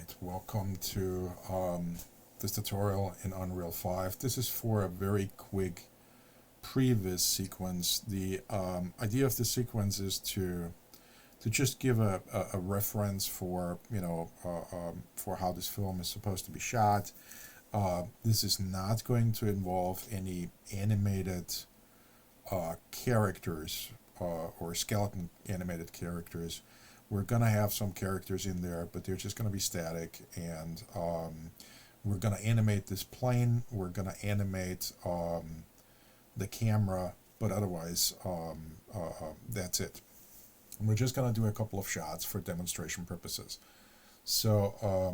Alright, welcome to this tutorial in Unreal 5. This is for a very quick Previz sequence. The idea of the sequence is to just give a reference for, for how this film is supposed to be shot. This is not going to involve any animated characters or skeleton animated characters. We're going to have some characters in there, but they're just going to be static, and we're going to animate this plane, we're going to animate the camera, but otherwise that's it. And we're just going to do a couple of shots for demonstration purposes. So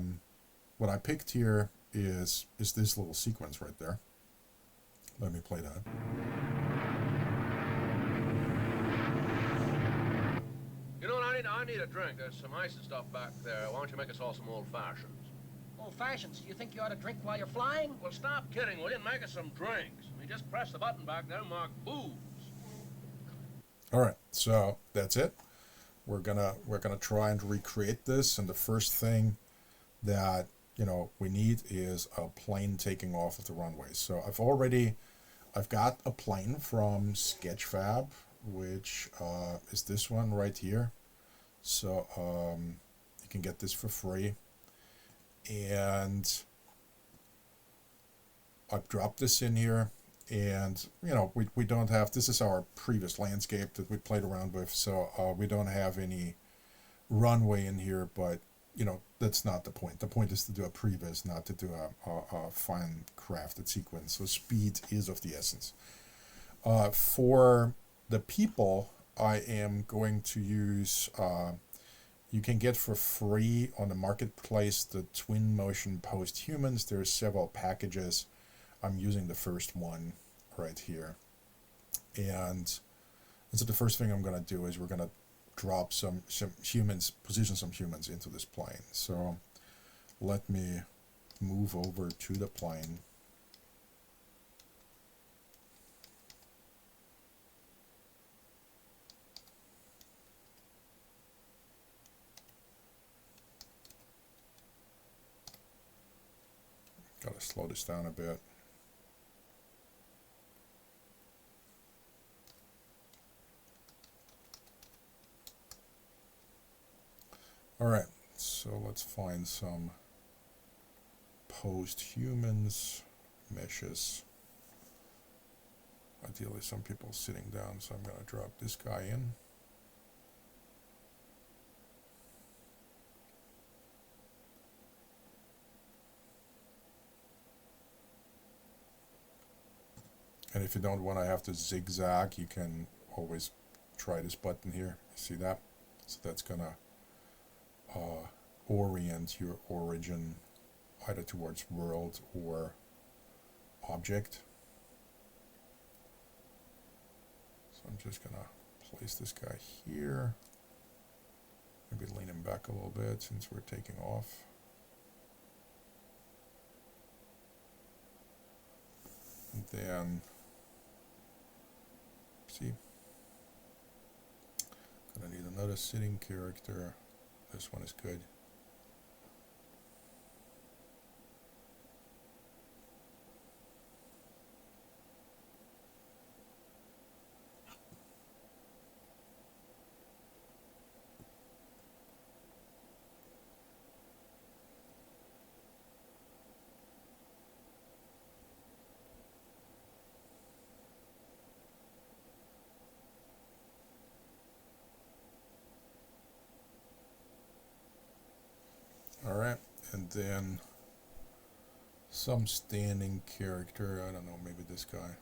what I picked here is this little sequence right there. Let me play that. You know, I need a drink. There's some ice and stuff back there. Why don't you make us all some old fashions? Old fashions? You think you ought to drink while you're flying? Well, stop kidding, will you? And make us some drinks. I mean, just press the button back there, mark booze. All right, so that's it. We're gonna try and recreate this, and the first thing that we need is a plane taking off of the runway. So I've got a plane from Sketchfab, which is this one right here. So you can get this for free, and I've dropped this in here. And we don't have, this is our previous landscape that we played around with, so we don't have any runway in here, but that's not the point. The point is to do a previs, not to do a fine crafted sequence. So speed is of the essence. For the people, I am going to use, you can get for free on the marketplace the Twin Motion Post Humans. There's several packages. I'm using the first one right here. And so the first thing I'm going to do is we're going to drop some humans, position some humans into this plane. So let me move over to the plane. Got to slow this down a bit. All right, so let's find some post-humans meshes. Ideally, some people sitting down, so I'm going to drop this guy in. And if you don't want to have to zigzag, you can always try this button here. You see that? So that's going to orient your origin either towards world or object. So I'm just going to place this guy here. Maybe lean him back a little bit since we're taking off. And then, see, gonna need another sitting character. This one is good. Alright, and then some standing character, I don't know, maybe this guy.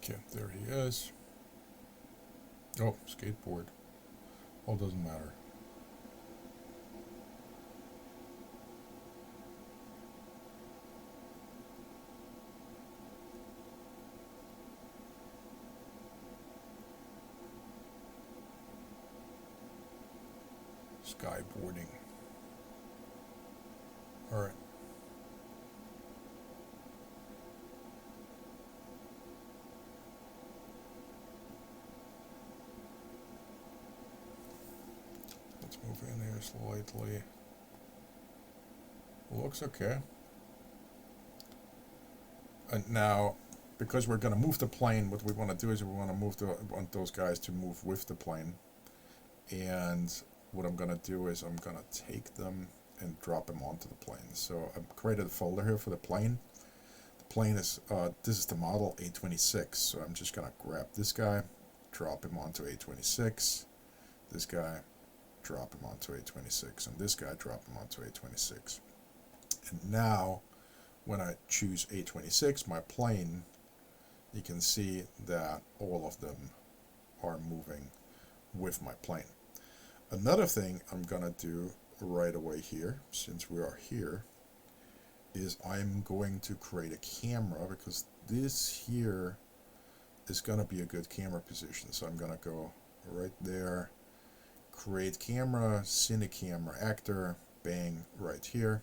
Okay, there he is. Oh, skateboard. All doesn't matter. Skyboarding. All right. Let's move in here slightly. Looks okay. And now, because we're going to move the plane, what we want to do is we want those guys to move with the plane. And what I'm going to do is I'm going to take them and drop them onto the plane. So I've created a folder here for the plane. The plane is, this is the model A26. So I'm just going to grab this guy, drop him onto A26. This guy, drop him onto A26. And this guy, drop him onto A26. And now, when I choose A26, my plane, you can see that all of them are moving with my plane. Another thing I'm gonna do right away here, since we are here, is I'm going to create a camera, because this here is gonna be a good camera position. So I'm gonna go right there, create camera, cine camera actor, bang, right here.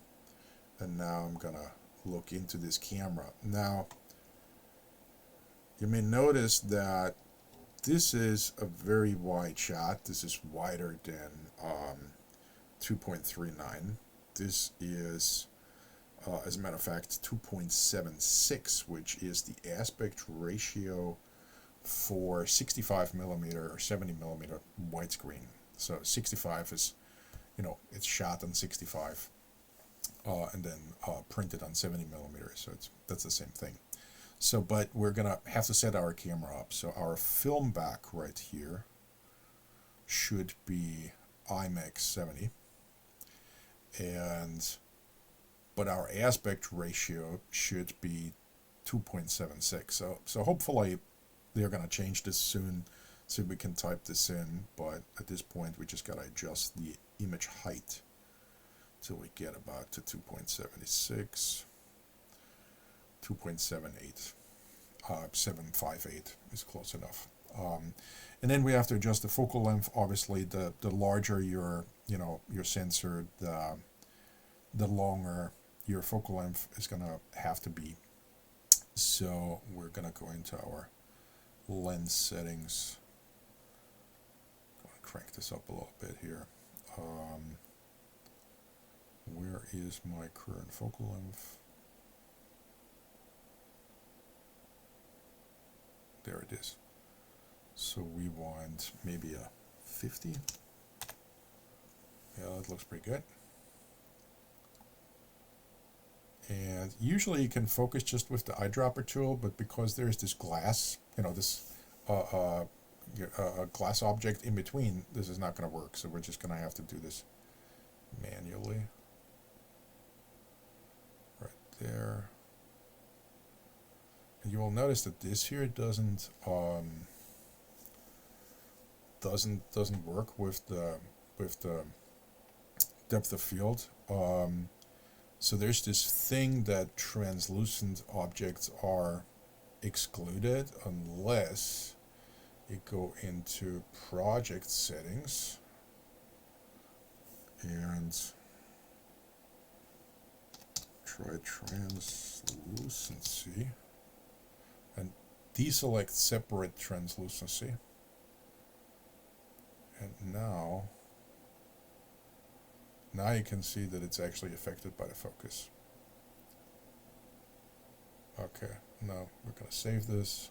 And now I'm gonna look into this camera. Now, you may notice that this is a very wide shot. This is wider than 2.39. This is, as a matter of fact, 2.76, which is the aspect ratio for 65 millimeter or 70 millimeter widescreen. So 65 is, it's shot on 65. And then printed on 70 millimeters, so that's the same thing. So, but we're gonna have to set our camera up. So our film back right here should be IMAX 70, but our aspect ratio should be 2.76. So hopefully they're gonna change this soon, so we can type this in. But at this point, we just gotta adjust the image height till we get about to 2.76, 2.78, 758 is close enough. And then we have to adjust the focal length. Obviously, the larger your sensor, the longer your focal length is gonna have to be. So we're gonna go into our lens settings. Gonna crank this up a little bit here. Where is my current focal length? There it is. So we want maybe a 50. Yeah, that looks pretty good. And usually you can focus just with the eyedropper tool, but because there's this glass, this glass object in between, this is not going to work. So we're just going to have to do this manually. There, and you will notice that this here doesn't work with the depth of field. So there's this thing that translucent objects are excluded unless you go into project settings and try translucency and deselect separate translucency. And now you can see that it's actually affected by the focus. Okay, now we're going to save this.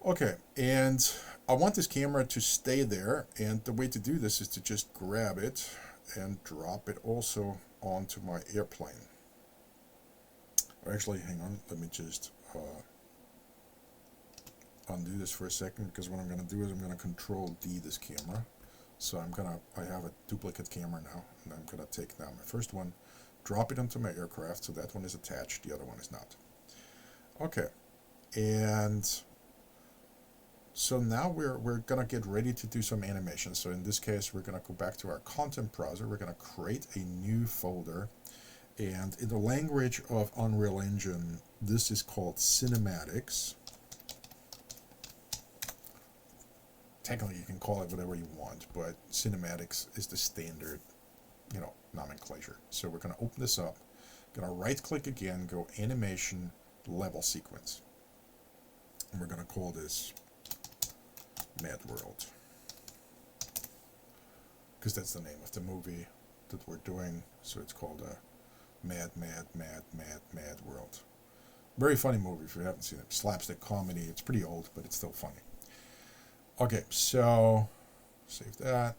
Okay, and I want this camera to stay there, and the way to do this is to just grab it and drop it also onto my airplane. Actually, hang on, let me just undo this for a second, because what I'm going to do is I'm going to Control D this camera. So I have a duplicate camera now, and I'm going to take now my first one, drop it onto my aircraft, so that one is attached, the other one is not. Okay, and so now we're going to get ready to do some animation. So in this case, we're going to go back to our content browser. We're going to create a new folder. And in the language of Unreal Engine, this is called Cinematics. technically you can call it whatever you want, but cinematics is the standard, nomenclature. So we're going to open this up, going to right click again, go animation, level sequence. And we're going to call this Mad World, because that's the name of the movie that we're doing. So it's called Mad World. Very funny movie if you haven't seen it. Slapstick comedy. It's pretty old, but it's still funny. Okay, so save that.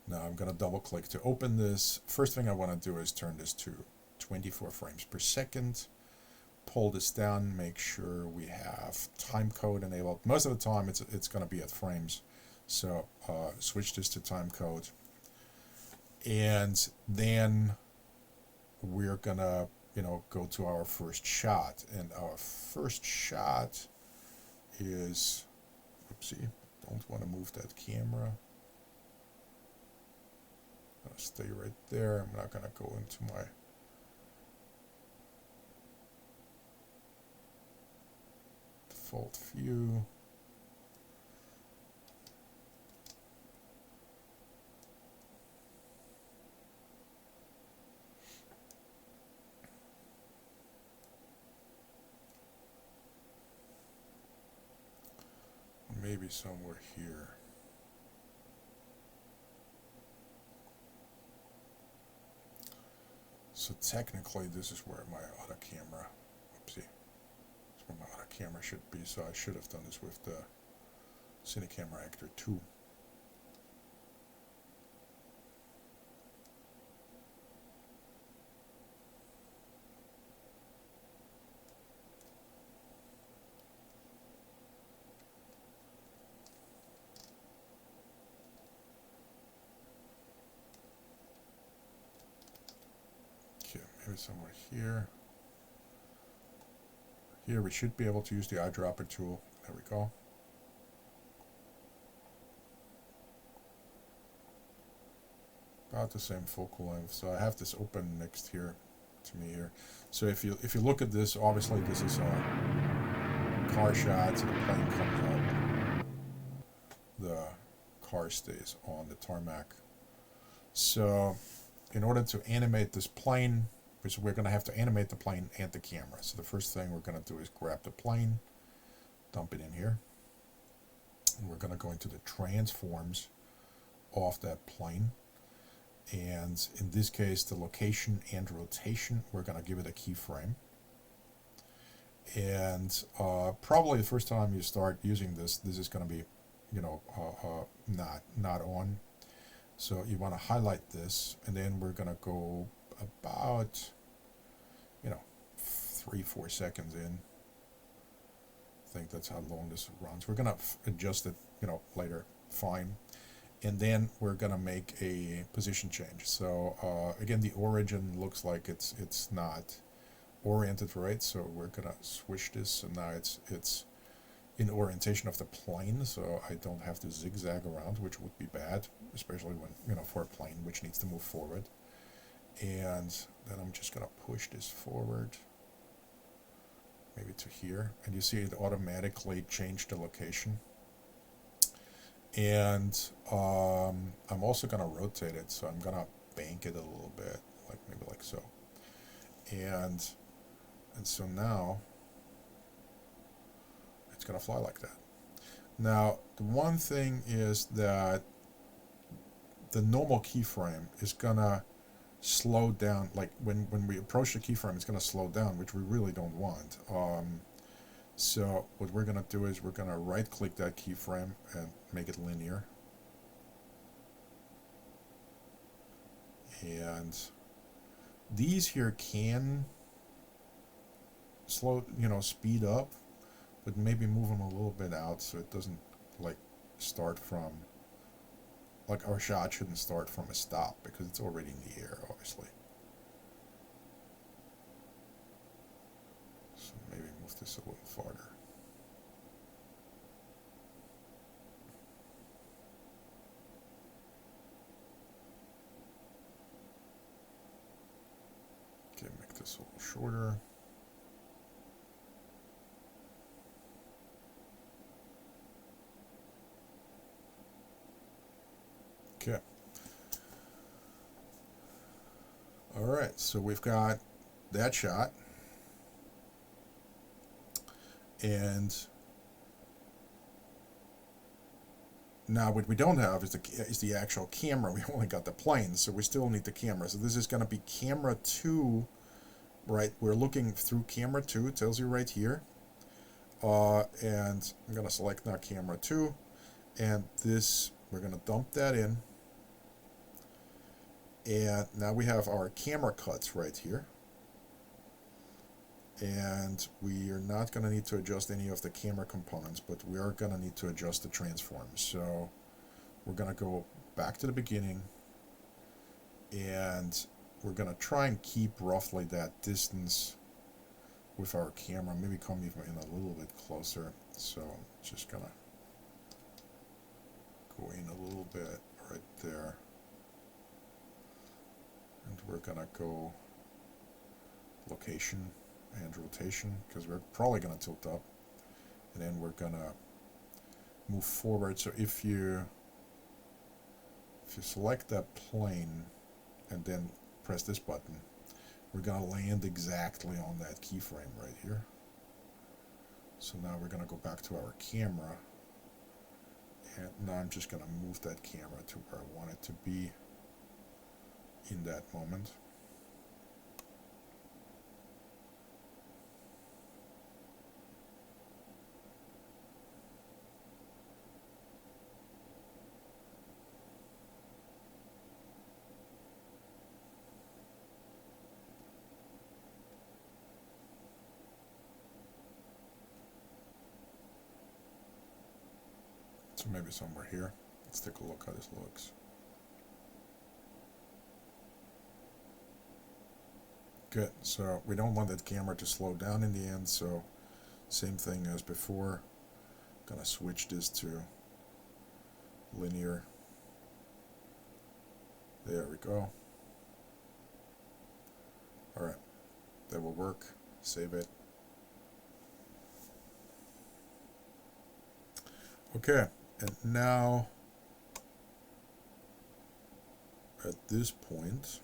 Now I'm going to double click to open this. First thing I want to do is turn this to 24 frames per second. Pull this down, make sure we have time code enabled. Most of the time it's going to be at frames. So switch this to time code. And then we're going to, go to our first shot. And our first shot is, oopsie, don't want to move that camera. I'm going to stay right there. I'm not going to go into my default view. Maybe somewhere here. So technically this is where my other camera, oopsie, that's where my other camera should be, so I should have done this with the Cinecamera Actor 2. Okay, maybe somewhere here. Here we should be able to use the eyedropper tool. There we go. About the same focal length. So I have this open next here to me here. So if you look at this, obviously this is a car shot. So the plane comes up. The car stays on the tarmac. So in order to animate this plane, which we're going to have to animate the plane and the camera. So the first thing we're going to do is grab the plane, dump it in here. And we're going to go into the transforms of that plane. And in this case, the location and rotation, we're going to give it a keyframe. And probably the first time you start using this is going to be, not on. So you want to highlight this, and then we're going to go about, 3-4 seconds in. I think that's how long this runs. We're going to adjust it, later. Fine. And then we're going to make a position change. So again, the origin looks like it's not oriented right. So we're going to switch this, and now it's in orientation of the plane. So I don't have to zigzag around, which would be bad, especially when for a plane which needs to move forward. And then I'm just going to push this forward, maybe to here, and you see it automatically changed the location. And I'm also going to rotate it, so I'm going to bank it a little bit, maybe like so. And so now it's going to fly like that. Now the one thing is that the normal keyframe is going to slow down, like when we approach the keyframe, it's going to slow down, which we really don't want. So what we're going to do is we're going to right click that keyframe and make it linear. And these here can slow, speed up, but maybe move them a little bit out so it doesn't start from, our shot shouldn't start from a stop because it's already in the air, obviously. So maybe move this a little farther. Okay, make this a little shorter. All right, so we've got that shot, and now what we don't have is the actual camera. We only got the plane, so we still need the camera. So this is going to be camera 2, right? We're looking through camera 2. It tells you right here. And I'm going to select now camera 2, and this, we're going to dump that in. And now we have our camera cuts right here. And we are not going to need to adjust any of the camera components, but we are going to need to adjust the transforms. So we're going to go back to the beginning, and we're going to try and keep roughly that distance with our camera. Maybe come even in a little bit closer. So I'm just going to go in a little bit right there. And we're going to go location and rotation, because we're probably going to tilt up, and then we're going to move forward. So if you select that plane and then press this button, we're going to land exactly on that keyframe right here. So now we're going to go back to our camera, and now I'm just going to move that camera to where I want it to be in that moment. So maybe somewhere here. Let's take a look how this looks. Good. So we don't want that camera to slow down in the end, so same thing as before. Gonna switch this to linear. There we go. Alright, that will work. Save it. Okay, and now at this point,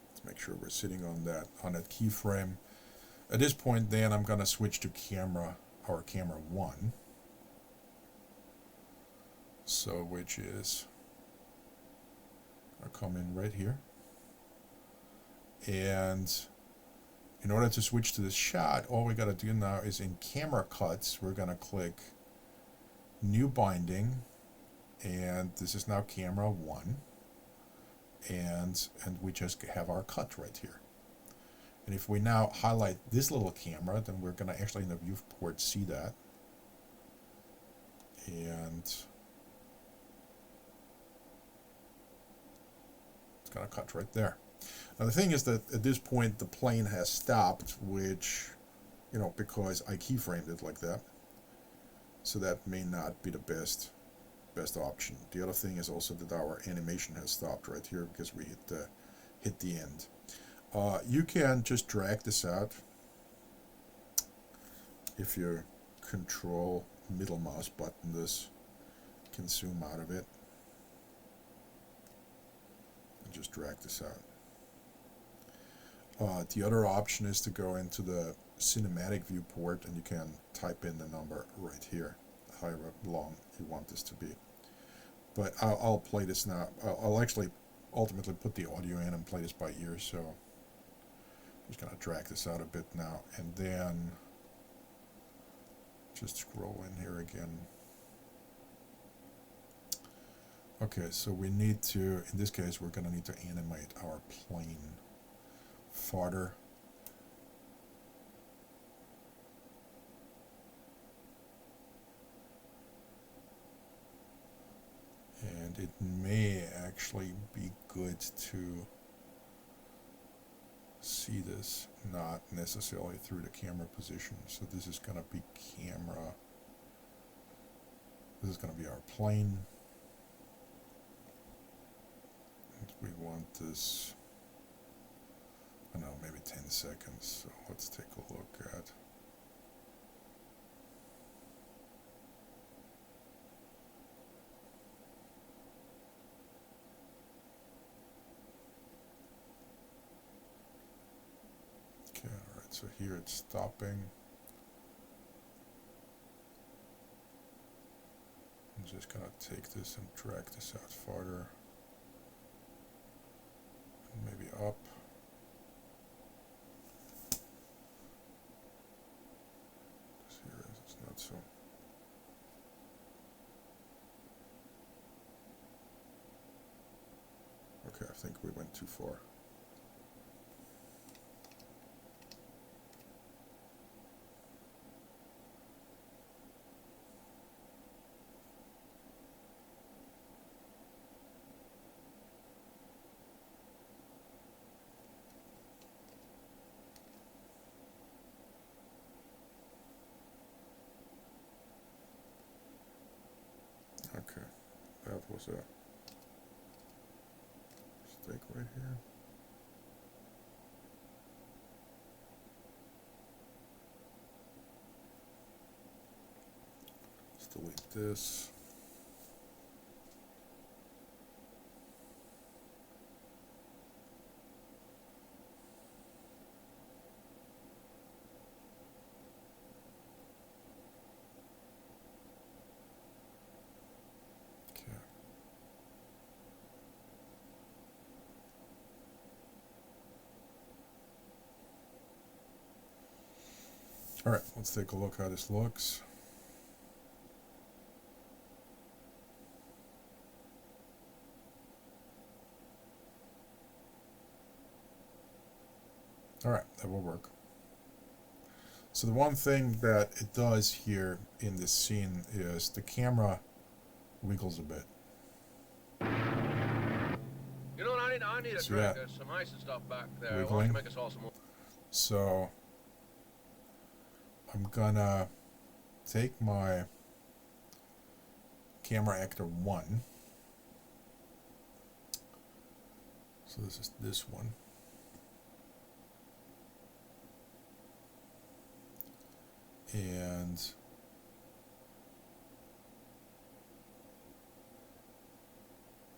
let's make sure we're sitting on that keyframe. At this point, then I'm gonna switch to camera 1. So which is, I'll come in right here, and in order to switch to this shot, all we got to do now is in camera cuts, we're going to click new binding, and this is now camera 1, and we just have our cut right here. And if we now highlight this little camera, then we're going to actually in the viewport see that, and it's going to cut right there. Now the thing is that at this point the plane has stopped, which, you know, because I keyframed it like that. So that may not be the best option. The other thing is also that our animation has stopped right here because we hit the end. You can just drag this out. If you control middle mouse button this, you can zoom out of it and just drag this out. The other option is to go into the cinematic viewport, and you can type in the number right here, however long you want this to be. But I'll play this now. I'll actually ultimately put the audio in and play this by ear, so I'm just going to drag this out a bit now, and then just scroll in here again. Okay, so we need to, in this case, we're going to need to animate our plane farther. And it may actually be good to see this not necessarily through the camera position. So this is going to be camera. This is going to be our plane. And we want this, I don't know, maybe 10 seconds. So let's take a look at. So here it's stopping. I'm just gonna take this and drag this out farther. And maybe up. Because here it's not so. Okay, I think we went too far. Okay, that was a mistake right here. Let's delete this. Okay. All right, let's take a look how this looks. All right, that will work. So the one thing that it does here in this scene is the camera wiggles a bit. You know what, I need a See drink. that? There's some ice and stuff back there. Why don't Wiggling. you make us all some more? So I'm gonna take my camera actor 1. So this is this one. And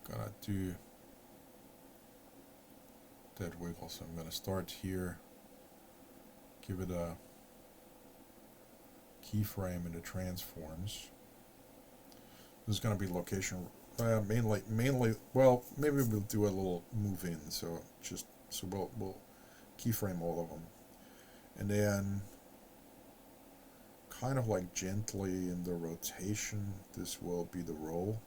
gonna do that wiggle. So I'm gonna start here, give it a keyframe in the transforms. This is gonna be location mainly well, maybe we'll do a little move in, so we'll keyframe all of them. And then kind of like gently in the rotation, this will be the roll.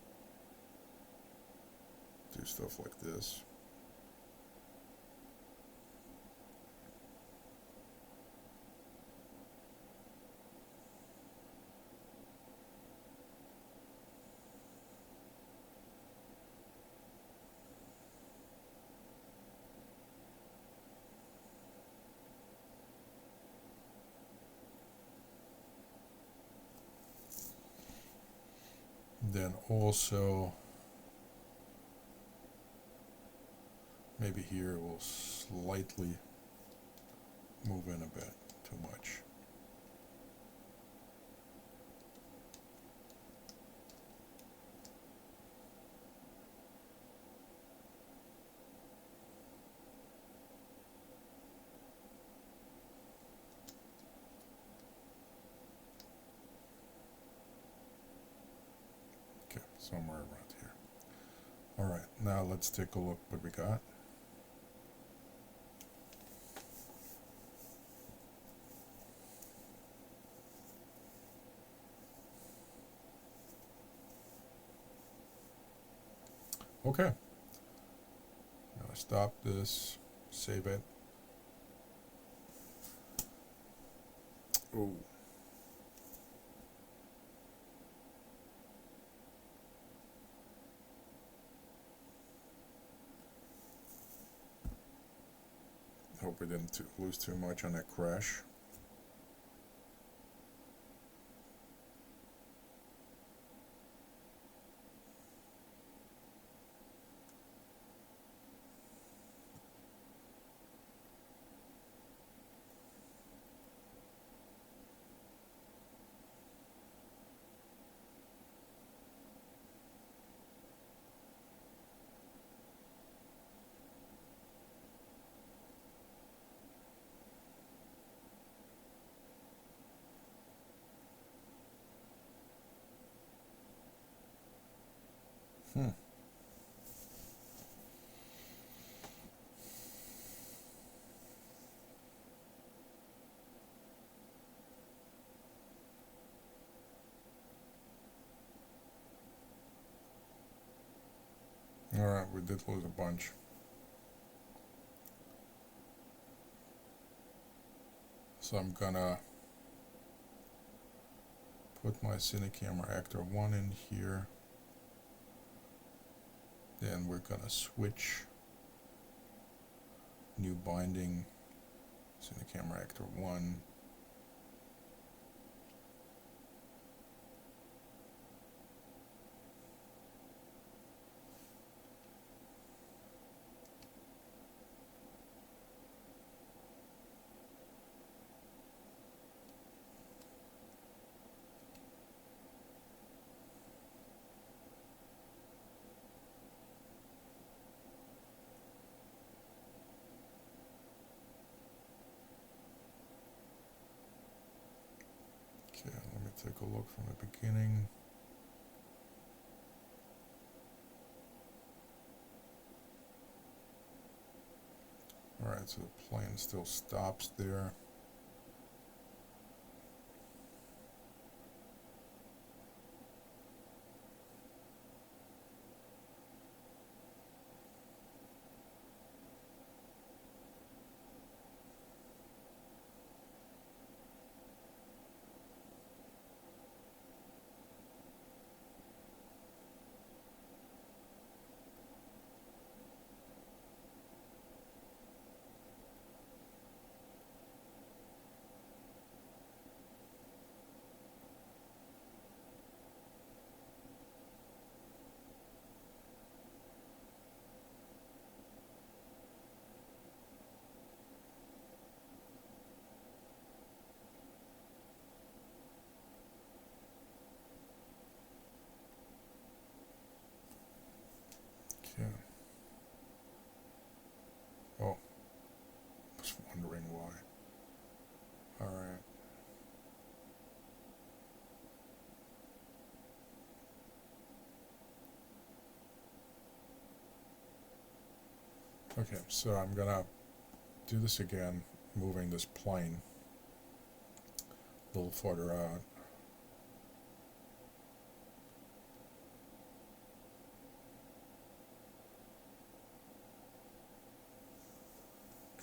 Do stuff like this. Then also maybe here we'll slightly move in a bit, too much. Okay, somewhere around here. All right, now let's take a look what we got. Okay. I'm gonna stop this, save it. Oh. Hope we didn't lose too much on that crash. Hmm. Alright, we did lose a bunch. So I'm gonna put my Cinecamera Actor 1 in here. Then we're gonna switch new binding Cinecamera Actor 1. Okay, let me take a look from the beginning. Alright, so the plane still stops there. Okay. Oh, I was wondering why. Alright. Okay, so I'm gonna do this again, moving this plane a little farther out.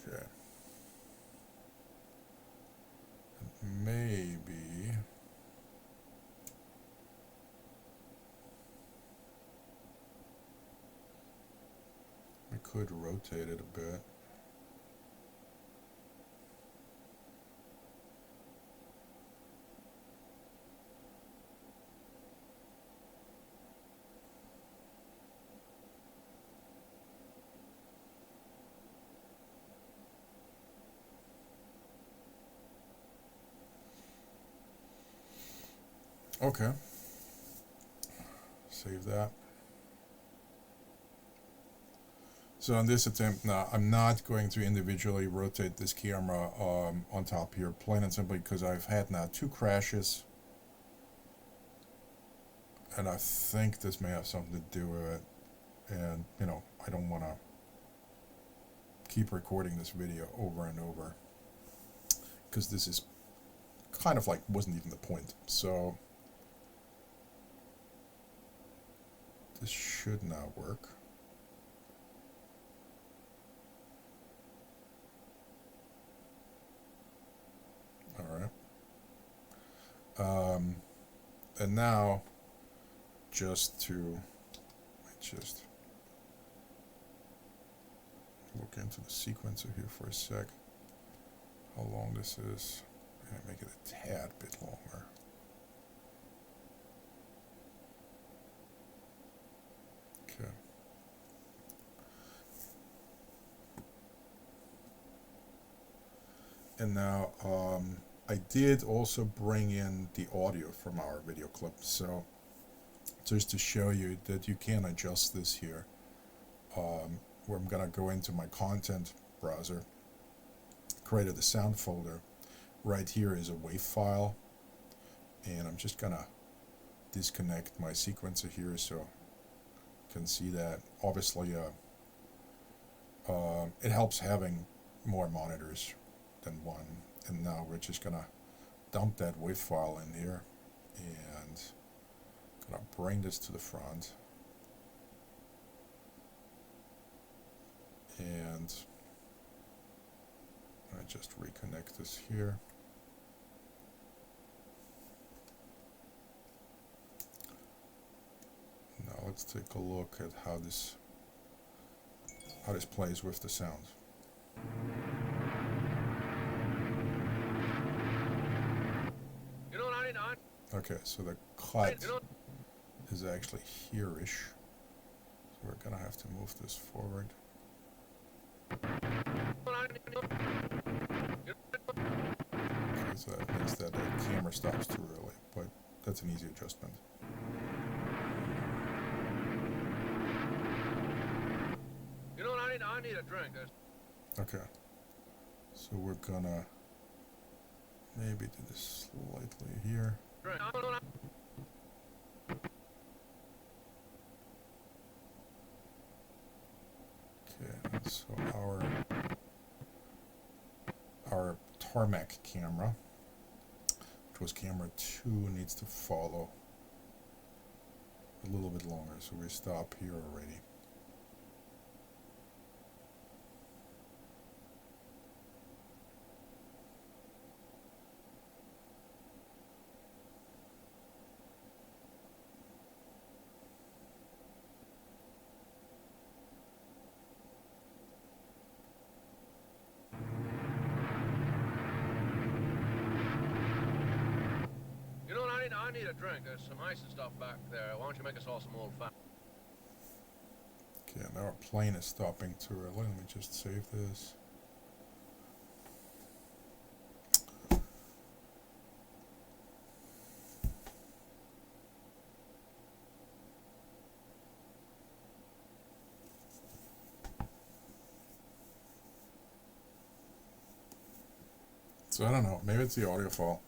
Okay. And maybe we could rotate it a bit. Okay. Save that. So on this attempt now, I'm not going to individually rotate this camera on top here, plain and simply because I've had now 2 crashes. And I think this may have something to do with it. And, you know, I don't want to keep recording this video over and over, because this is kind of like wasn't even the point. So this should now work. Alright. And now, just to just look into the sequencer here for a sec, how long this is, and make it a tad bit longer. Okay. And now, I did also bring in the audio from our video clip, so just to show you that you can adjust this here, where I'm gonna go into my content browser, created a sound folder. Right here is a WAV file, and I'm just gonna disconnect my sequencer here so can see that. Obviously, it helps having more monitors than one. And now we're just gonna dump that WAV file in here and gonna bring this to the front. And I just reconnect this here. Now let's take a look at how this plays with the sound. You know what I need? Okay, so the cut is actually here-ish. So we're gonna have to move this forward. Okay, so that means that the camera stops too early, but that's an easy adjustment. You know what I need? I need a drink. Okay, so we're gonna maybe do this slightly here. Drink. Okay, so our tarmac camera, which was camera 2, needs to follow a little bit longer, so we stop here already. I need a drink. There's some ice and stuff back there. Why don't you make us all some old fat? Okay, now our plane is stopping too early. Let me just save this. So I don't know, maybe it's the audio file.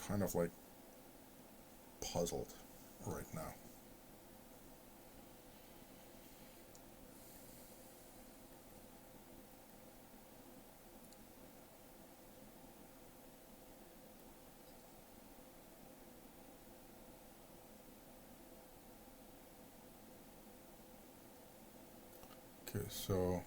Kind of like puzzled right now. Okay, so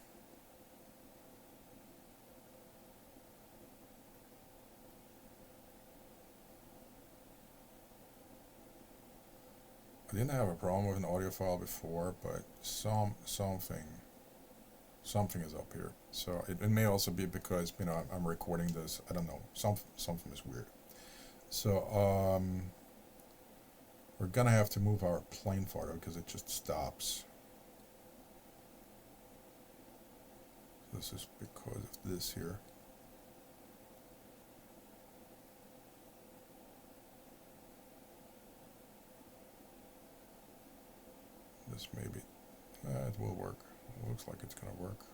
I didn't have a problem with an audio file before, but something is up here. So it may also be because, you know, I'm recording this. I don't know. Something is weird. So we're gonna have to move our plane farther because it just stops. This is because of this here. This maybe, it will work. It looks like it's gonna work.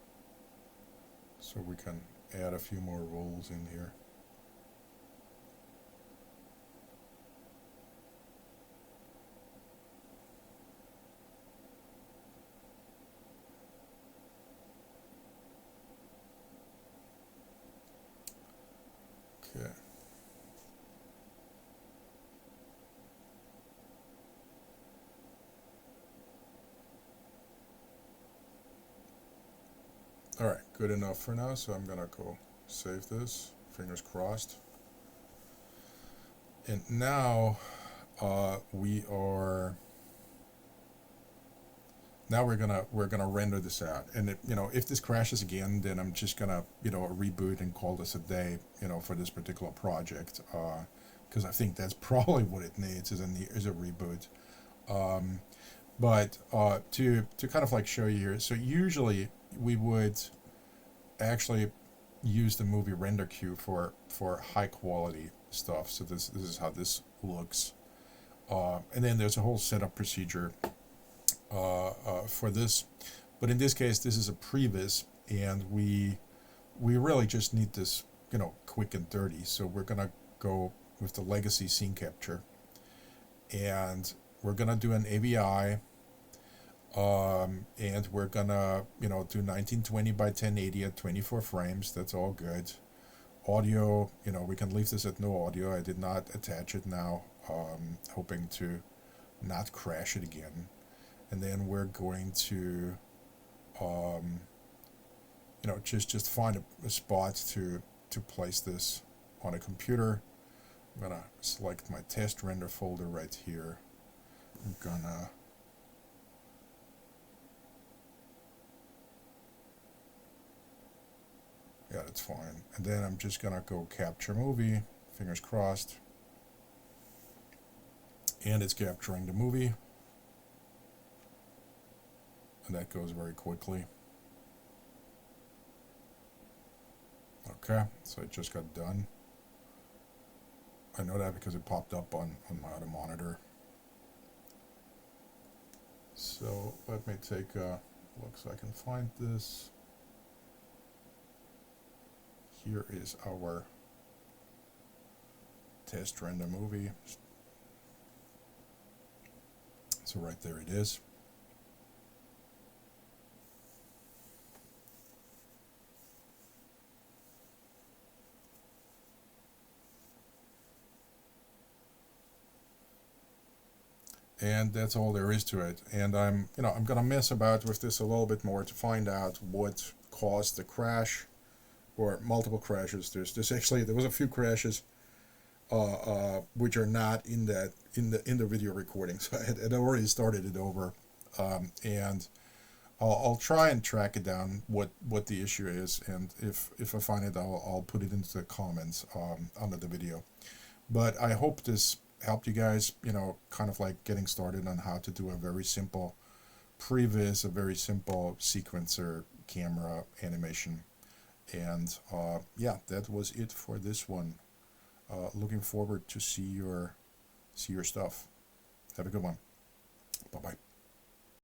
So we can add a few more rolls in here. Okay. Alright, good enough for now, so I'm gonna go save this, fingers crossed. And now we're gonna render this out. And you know, if this crashes again, then I'm just gonna, you know, reboot and call this a day, you know, for this particular project, because I think that's probably what it needs is a reboot. But to kind of like show you here, so usually we would actually use the movie render queue for high quality stuff. So this is how this looks, and then there's a whole setup procedure for this. But in this case, this is a Previz, and we really just need this, you know, quick and dirty. So we're gonna go with the legacy scene capture, and we're gonna do an AVI And we're gonna, do 1920 by 1080 at 24 frames. That's all good. Audio, we can leave this at no audio. I did not attach it now, hoping to not crash it again. And then we're going to, just find a spot to place this on a computer. I'm gonna select my test render folder right here. I'm gonna yeah, that's fine. And then I'm just gonna go capture movie, fingers crossed. And it's capturing the movie. And that goes very quickly. Okay, so it just got done. I know that because it popped up on my other monitor. So let me take a look so I can find this. Here is our test render movie. So right there it is. And that's all there is to it. And I'm gonna mess about with this a little bit more to find out what caused the crash, or multiple crashes. There was a few crashes, which are not in the video recording. So I had already started it over, and I'll try and track it down what the issue is, and if I find it, I'll put it into the comments under the video. But I hope this helped you guys, kind of like getting started on how to do a very simple previs, a very simple sequencer camera animation. And yeah, that was it for this one. Looking forward to see your stuff. Have a good one. Bye bye.